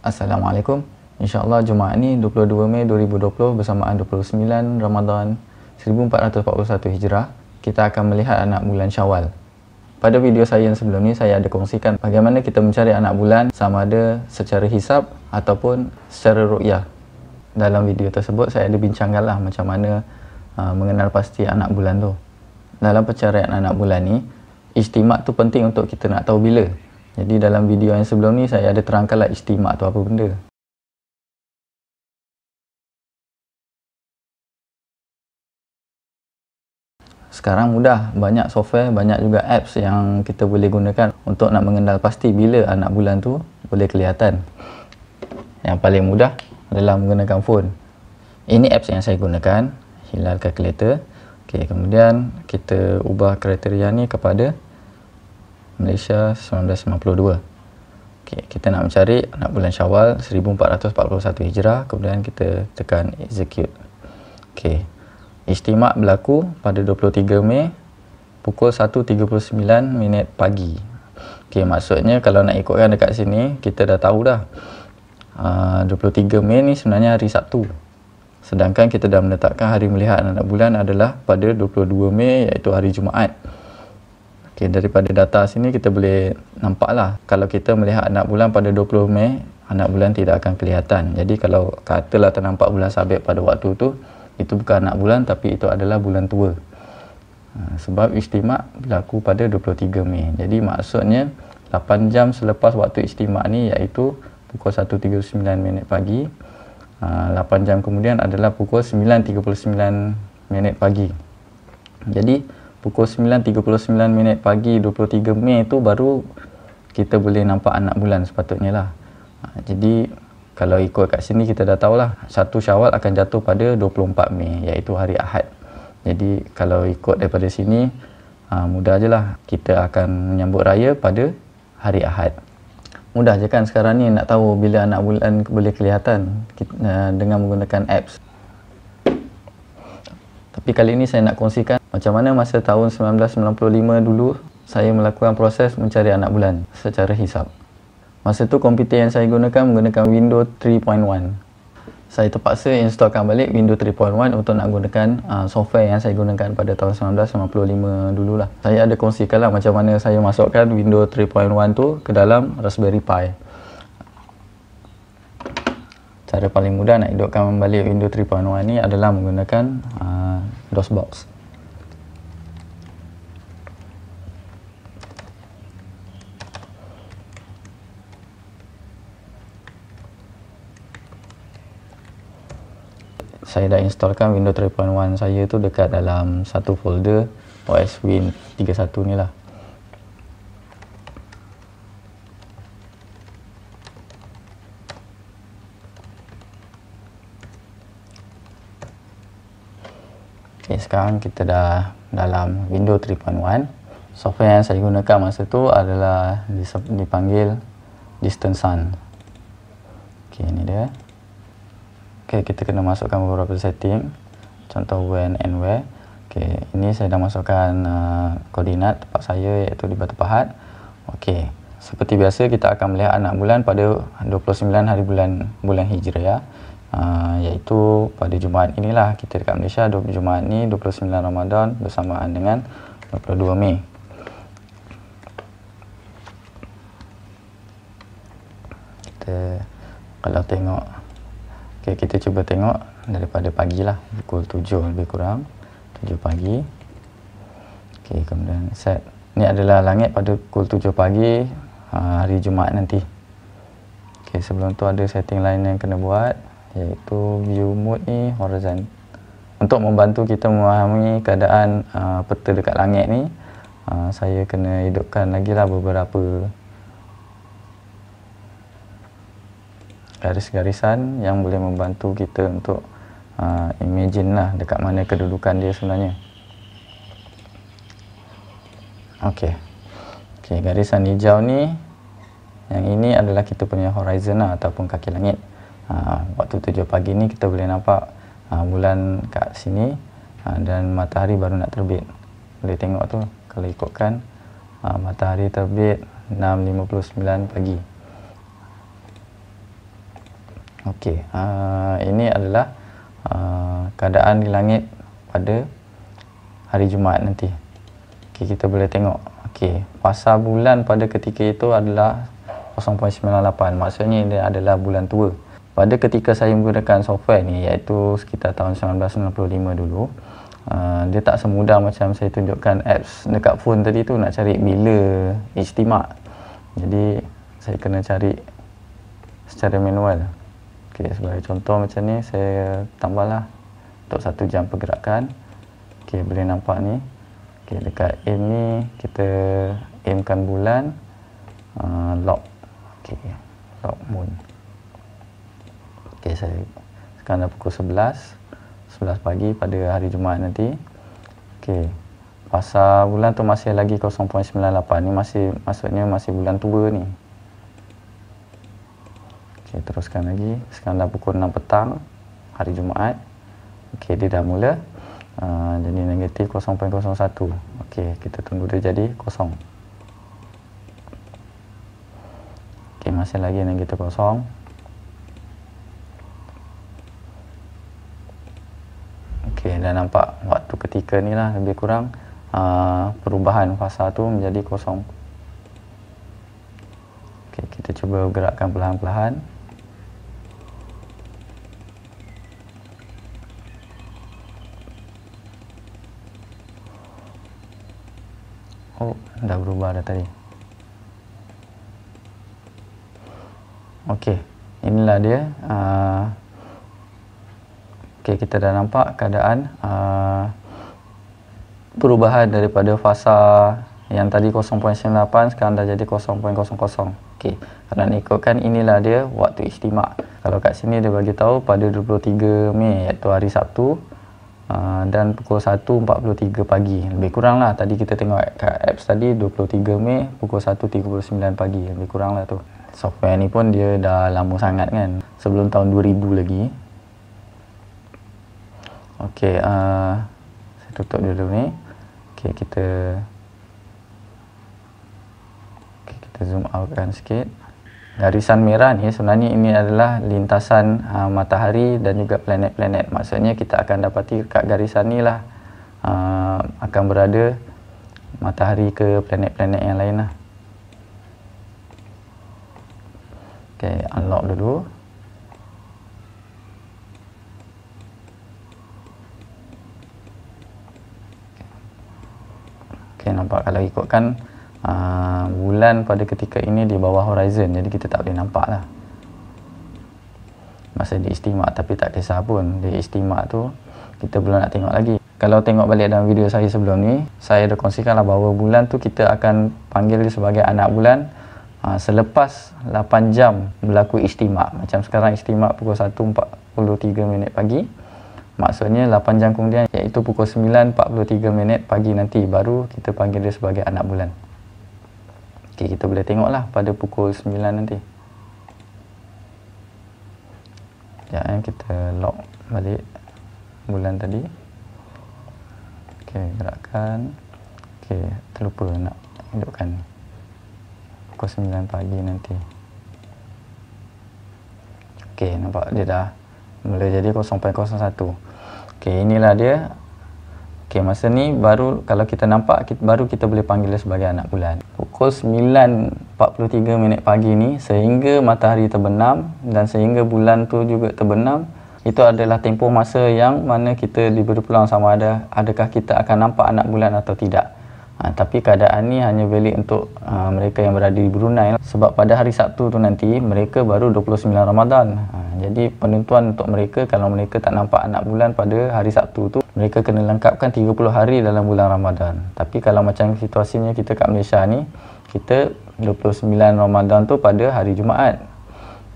Assalamualaikum. InsyaAllah Jumaat ni 22 Mei 2020 bersamaan 29 Ramadan 1441 Hijrah, kita akan melihat anak bulan Syawal. Pada video saya yang sebelum ni, saya ada kongsikan bagaimana kita mencari anak bulan sama ada secara hisab ataupun secara ru'yah. Dalam video tersebut, saya ada bincangkanlah macam mana mengenal pasti anak bulan tu. Dalam pencarian anak bulan ni, ijtimak tu penting untuk kita nak tahu bila. Jadi dalam video yang sebelum ni saya ada terangkanlah ijtimak tu apa benda. Sekarang mudah, banyak software, banyak juga apps yang kita boleh gunakan untuk nak mengenal pasti bila anak bulan tu boleh kelihatan. Yang paling mudah adalah menggunakan phone. Ini apps yang saya gunakan, Hilal Calculator. Okey, kemudian kita ubah kriteria ni kepada Malaysia 1992. Okey, kita nak mencari anak bulan Syawal 1441 Hijrah, kemudian kita tekan execute. Okey. Ijtimak berlaku pada 23 Mei pukul 1.39 minit pagi. Okey, maksudnya kalau nak ikutkan dekat sini, kita dah tahu dah. 23 Mei ni sebenarnya hari Sabtu. Sedangkan kita dah menetapkan hari melihat anak bulan adalah pada 22 Mei iaitu hari Jumaat. Okay, daripada data sini kita boleh nampaklah kalau kita melihat anak bulan pada 20 Mei, anak bulan tidak akan kelihatan. Jadi kalau katalah ternampak bulan sabit pada waktu tu, itu bukan anak bulan tapi itu adalah bulan tua. Sebab ijtimak berlaku pada 23 Mei. Jadi maksudnya 8 jam selepas waktu ijtimak ni iaitu pukul 1.39 minit pagi. 8 jam kemudian adalah pukul 9.39 minit pagi. Jadi pukul 9.39 minit pagi 23 Mei tu baru kita boleh nampak anak bulan sepatutnya lah. Jadi kalau ikut kat sini kita dah tahulah 1 Syawal akan jatuh pada 24 Mei iaitu hari Ahad. Jadi kalau ikut daripada sini mudah je lah kita akan menyambut raya pada hari Ahad. Mudah je kan sekarang ni nak tahu bila anak bulan boleh kelihatan dengan menggunakan apps. Tapi kali ini saya nak kongsikan macam mana masa tahun 1995 dulu saya melakukan proses mencari anak bulan secara hisab. Masa tu komputer yang saya gunakan menggunakan Windows 3.1. Saya terpaksa instalkan balik Windows 3.1 untuk nak gunakan software yang saya gunakan pada tahun 1995 dululah. Saya ada kongsikanlah macam mana saya masukkan Windows 3.1 tu ke dalam Raspberry Pi. Cara paling mudah nak hidupkan balik Windows 3.1 ni adalah menggunakan DOSBox. Saya dah instalkan Windows 3.1 saya tu dekat dalam satu folder OS Win 31 ni lah. Okay, sekarang kita dah dalam Windows 3.1. Software yang saya gunakan masa tu adalah dipanggil Distant Sun. Okay, ni dia. Okay, kita kena masukkan beberapa setting. Contoh when and where. Okay, ini saya dah masukkan koordinat tempat saya iaitu di Batu Pahat. Okay, seperti biasa kita akan melihat anak bulan pada 29 hari bulan Hijriah. Iaitu pada Jumaat inilah kita dekat Malaysia. Jumaat ni 29 Ramadan bersamaan dengan 22 Mei. Kita kalau tengok, okay, kita cuba tengok daripada pagi lah, pukul 7 lebih kurang 7 pagi. Okay, kemudian set ni adalah langit pada pukul 7 pagi hari Jumaat nanti. Okay, sebelum tu ada setting lain yang kena buat iaitu view mode ni horizon. Untuk membantu kita memahami keadaan peta dekat langit ni, saya kena hidupkan lagi lah beberapa garis-garisan yang boleh membantu kita untuk imagine lah dekat mana kedudukan dia sebenarnya. Okey. Okey, garisan hijau ni, yang ini adalah kita punya horizon lah ataupun kaki langit. Waktu 7 pagi ni kita boleh nampak bulan kat sini dan matahari baru nak terbit. Boleh tengok tu kalau ikutkan matahari terbit 6.59 pagi. Okey, ini adalah keadaan di langit pada hari Jumaat nanti. Okey, kita boleh tengok. Okey, fasa bulan pada ketika itu adalah 0.98. Maksudnya ini adalah bulan tua. Pada ketika saya menggunakan software ni, iaitu sekitar tahun 1995 dulu, dia tak semudah macam saya tunjukkan apps dekat phone tadi tu nak cari bila ijtima'. Jadi saya kena cari secara manual. Okey, sebagai contoh macam ni, saya tambahlah untuk 1 jam pergerakan. Okey, boleh nampak ni. Okey, dekat aim ni kita aimkan bulan, lock. Okey, lock moon. Okey, saya sekarang dah pukul 11 pagi pada hari Jumaat nanti. Okey, fasa bulan tu masih lagi 0.98. Ni maksudnya masih bulan tua ni. Okey, teruskan lagi. Sekarang dah pukul 6 petang hari Jumaat. Okey, dia dah mula. Jadi negatif 0.01. Okey, kita tunggu dia jadi kosong. Okey, masih lagi negatif kosong. Okey, dah nampak waktu ketika ni lah lebih kurang perubahan fasa tu menjadi kosong. Okey, kita cuba gerakkan perlahan-perlahan. Oh, dah berubah dah tadi. Okey, inilah dia. Okey, kita dah nampak keadaan perubahan daripada fasa yang tadi 0.98 sekarang dah jadi 0.00. Okey, kalau nak ikutkan inilah dia waktu ijtima'. Kalau kat sini dia bagi tahu pada 23 Mei iaitu hari Sabtu. Dan pukul 1.43 pagi. Lebih kurang lah, tadi kita tengok kat apps tadi 23 Mei pukul 1.39 pagi. Lebih kurang lah tu. Software ni pun dia dah lama sangat kan, sebelum tahun 2000 lagi. Okey, saya tutup dulu ni. Okey, kita zoom outkan sikit. Garisan merah ni sebenarnya ini adalah lintasan matahari dan juga planet-planet. Maksudnya kita akan dapati kat garisan ni lah akan berada matahari ke planet-planet yang lain lah. Okey, unlock dulu. Okey, nampak kalau ikutkan bulan pada ketika ini di bawah horizon, jadi kita tak boleh nampak lah masa di ijtima'. Tapi tak kisah pun, di ijtima' tu kita belum nak tengok lagi. Kalau tengok balik dalam video saya sebelum ni, saya dah kongsikan lah bahawa bulan tu kita akan panggil dia sebagai anak bulan selepas 8 jam berlaku ijtima'. Macam sekarang ijtima' pukul 1.43 pagi, maksudnya 8 jam kemudian iaitu pukul 9.43 pagi nanti baru kita panggil dia sebagai anak bulan. Okey, kita boleh tengoklah pada pukul 9 nanti. Sekejap, kita lock balik bulan tadi. Okey, gerakkan. Okey, terlupa nak hidupkan pukul 9 pagi nanti. Okey, nampak dia dah mula jadi 0.01. Okey, inilah dia. Okey, masa ni baru kalau kita nampak baru kita boleh panggil dia sebagai anak bulan. Pukul 9.43 pagi ni sehingga matahari terbenam dan sehingga bulan tu juga terbenam, itu adalah tempoh masa yang mana kita diberi peluang sama adakah kita akan nampak anak bulan atau tidak. Tapi keadaan ni hanya valid untuk mereka yang berada di Brunei, sebab pada hari Sabtu tu nanti mereka baru 29 Ramadan. Jadi penentuan untuk mereka, kalau mereka tak nampak anak bulan pada hari Sabtu tu, mereka kena lengkapkan 30 hari dalam bulan Ramadan. Tapi kalau macam situasinya kita kat Malaysia ni, kita 29 Ramadan tu pada hari Jumaat.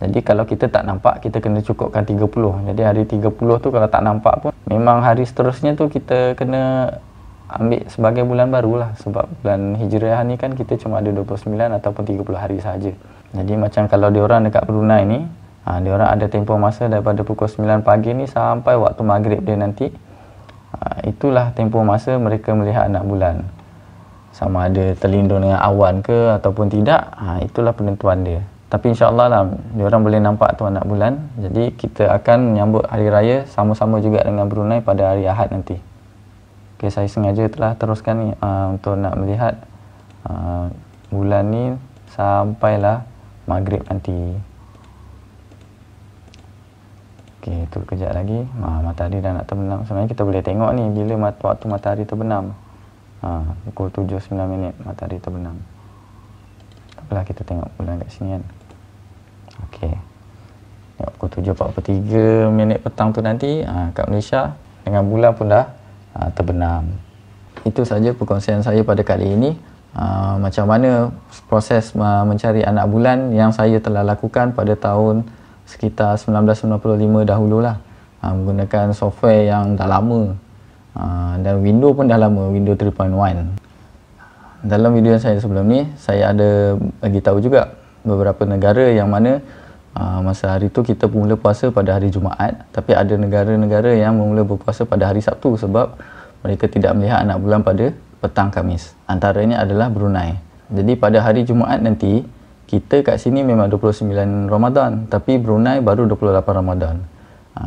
Jadi kalau kita tak nampak, kita kena cukupkan 30. Jadi hari 30 tu kalau tak nampak pun, memang hari seterusnya tu kita kena ambil sebagai bulan baru lah. Sebab bulan Hijriah ni kan kita cuma ada 29 ataupun 30 hari sahaja. Jadi macam kalau diorang dekat Brunei ni, diorang ada tempoh masa daripada pukul 9 pagi ni sampai waktu maghrib dia nanti. Itulah tempoh masa mereka melihat anak bulan. Sama ada terlindung dengan awan ke ataupun tidak, itulah penentuan dia. Tapi insyaAllah lah, diorang boleh nampak tu anak bulan. Jadi kita akan menyambut hari raya sama-sama juga dengan Brunei pada hari Ahad nanti. Okay, saya sengaja telah teruskan ni untuk nak melihat bulan ni sampailah maghrib nanti. Okay, tu kejap lagi. Matahari dah nak terbenam. Sebenarnya kita boleh tengok ni bila waktu matahari terbenam. Pukul 7-9 minit matahari terbenam. Tak apalah, kita tengok bulan kat sini kan. Okey. Pukul 7.43 minit petang tu nanti kat Malaysia dengan bulan pun dah terbenam. Itu saja perkongsian saya pada kali ini. Macam mana proses mencari anak bulan yang saya telah lakukan pada tahun sekitar 1995 dahululah, menggunakan software yang dah lama, dan window pun dah lama, Windows 3.1. Dalam video saya sebelum ni, saya ada bagi tahu juga beberapa negara yang mana masa hari tu kita mula puasa pada hari Jumaat, tapi ada negara-negara yang mula berpuasa pada hari Sabtu sebab mereka tidak melihat anak bulan pada petang Khamis. Antaranya adalah Brunei. Jadi pada hari Jumaat nanti, kita kat sini memang 29 Ramadan, tapi Brunei baru 28 Ramadan.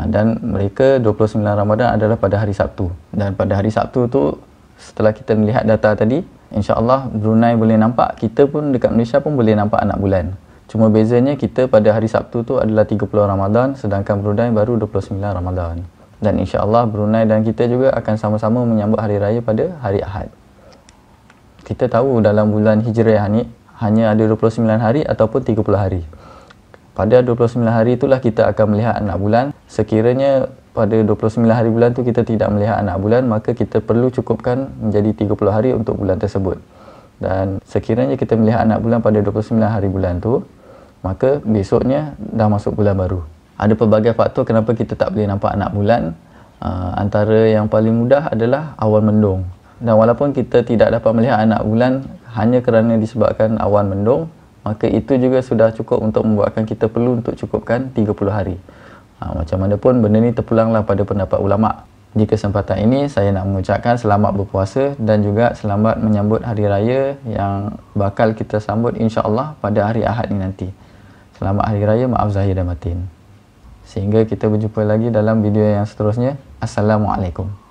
Dan mereka 29 Ramadan adalah pada hari Sabtu. Dan pada hari Sabtu tu, setelah kita melihat data tadi, insya-Allah Brunei boleh nampak, kita pun dekat Malaysia pun boleh nampak anak bulan. Cuma bezanya kita pada hari Sabtu tu adalah 30 Ramadan, sedangkan Brunei baru 29 Ramadan. Dan insya-Allah Brunei dan kita juga akan sama-sama menyambut hari raya pada hari Ahad. Kita tahu dalam bulan Hijriah ni hanya ada 29 hari ataupun 30 hari. Pada 29 hari itulah kita akan melihat anak bulan. Sekiranya pada 29 hari bulan tu kita tidak melihat anak bulan, maka kita perlu cukupkan menjadi 30 hari untuk bulan tersebut. Dan sekiranya kita melihat anak bulan pada 29 hari bulan tu, maka besoknya dah masuk bulan baru. Ada pelbagai faktor kenapa kita tak boleh nampak anak bulan. Antara yang paling mudah adalah awan mendung. Dan walaupun kita tidak dapat melihat anak bulan hanya kerana disebabkan awan mendung, maka itu juga sudah cukup untuk membuatkan kita perlu untuk cukupkan 30 hari. Macam mana pun benda ni terpulanglah pada pendapat ulama'. Di kesempatan ini saya nak mengucapkan selamat berpuasa dan juga selamat menyambut hari raya yang bakal kita sambut insya-Allah pada hari Ahad ni nanti. Selamat hari raya, maaf zahir dan batin. Sehingga kita berjumpa lagi dalam video yang seterusnya. Assalamualaikum.